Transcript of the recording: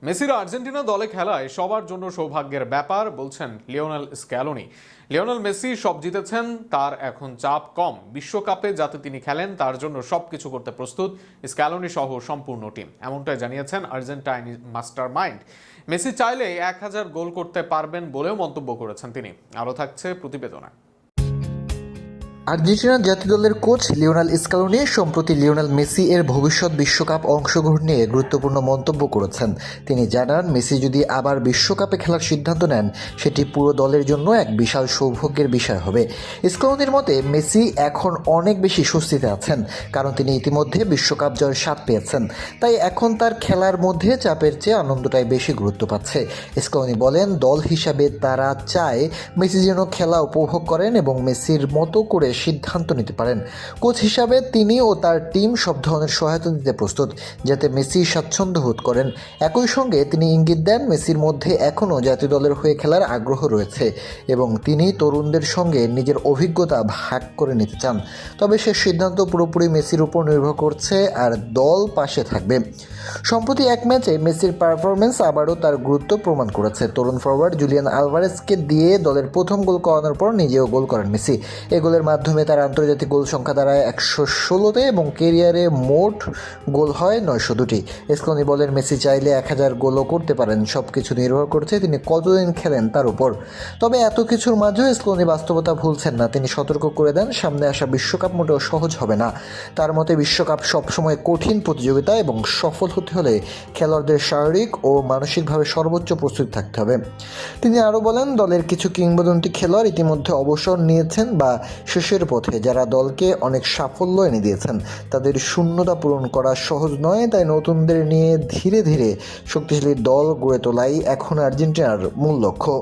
মেসির আর্জেন্টিনা দলে খেলায় সবার জন্য সৌভাগ্যের ব্যাপার বলছেন লিওনেল স্ক্যালোনি। লিওনেল মেসি সব জিতেছেন, তার এখন চাপ কম। বিশ্বকাপে যাতে তিনি খেলেন তার জন্য সবকিছু করতে প্রস্তুত স্ক্যালোনি সহ সম্পূর্ণ টিম, এমনটাই জানিয়েছেন আর্জেন্টাইন মাস্টার মাইন্ড। মেসি চাইলে 1000 গোল করতে পারবেন বলেও মন্তব্য করেছেন তিনি। আরও থাকছে প্রতিবেদনায়। আর্জেন্টিনা জাতীয় দলের কোচ লিওনেল স্ক্যালোনি সম্প্রতি লিওনেল মেসি এর ভবিষ্যৎ বিশ্বকাপ অংশগ্রহণ নিয়ে গুরুত্বপূর্ণ মন্তব্য করেছেন। তিনি জানান, মেসি যদি আবার বিশ্বকাপে খেলার সিদ্ধান্ত নেন সেটি পুরো দলের জন্য এক বিশাল সৌভাগ্যের বিষয় হবে। স্ক্যালোনির মতে মেসি এখন অনেক বেশি স্বস্তিতে আছেন, কারণ তিনি ইতিমধ্যে বিশ্বকাপ জয়ের স্বাদ পেয়েছেন। তাই এখন তার খেলার মধ্যে চাপের চেয়ে আনন্দটাই বেশি গুরুত্ব পাচ্ছে। স্ক্যালোনি বলেন, দল হিসাবে তারা চায় মেসি যেন খেলা উপভোগ করেন এবং মেসির মতো করে সিদ্ধান্ত নিতে পারেন। কোচ হিসাবে তিনি ও তার টিম সব ধরনের সহায়তা দিতে প্রস্তুত, যাতে মেসি স্বাচ্ছন্দ্য বোধ করেন। একই সঙ্গে তিনি ইঙ্গিত দেন, মেসির মধ্যে এখনও জাতীয় দলের হয়ে খেলার আগ্রহ রয়েছে এবং তিনি তরুণদের সঙ্গে নিজের অভিজ্ঞতা ভাগ করে নিতে চান। তবে সে সিদ্ধান্ত পুরোপুরি মেসির উপর নির্ভর করছে, আর দল পাশে থাকবে। সম্প্রতি এক ম্যাচে মেসির পারফরমেন্স আবারও তার গুরুত্ব প্রমাণ করেছে। তরুণ ফরওয়ার্ড জুলিয়ান আলভারেজকে দিয়ে দলের প্রথম গোল করানোর পর নিজেও গোল করেন মেসি। এই গোলের মাধ্যমে তার আন্তর্জাতিক গোল সংখ্যা দাঁড়ায় 116তে এবং কেরিয়ারে মোট গোল হয় 902টি। স্ক্যালোনি বলেন, মেসি চাইলে 1000 গোলও করতে পারেন, সব কিছু নির্ভর করছে তিনি কতদিন খেলেন তার উপর। তবে এত কিছুর মাঝেও স্ক্যালোনি বাস্তবতা ভুলছেন না। তিনি সতর্ক করে দেন, সামনে আসা বিশ্বকাপ মোটেও সহজ হবে না। তার মতে বিশ্বকাপ সবসময় কঠিন প্রতিযোগিতা এবং সফল হতে হলে খেলোয়াড়দের শারীরিক ও মানসিকভাবে সর্বোচ্চ প্রস্তুতি থাকতে হবে। তিনি আরও বলেন, দলের কিছু কিংবদন্তি খেলোয়াড় ইতিমধ্যে অবসর নিয়েছেন বা শেষের পথে, যারা দলকে অনেক সাফল্য এনে দিয়েছেন। তাদের শূন্যতা পূরণ করা সহজ নয়, তাই নতুনদের নিয়ে ধীরে ধীরে শক্তিশালী দল গড়ে তোলাই এখন আর্জেন্টিনার মূল লক্ষ্য।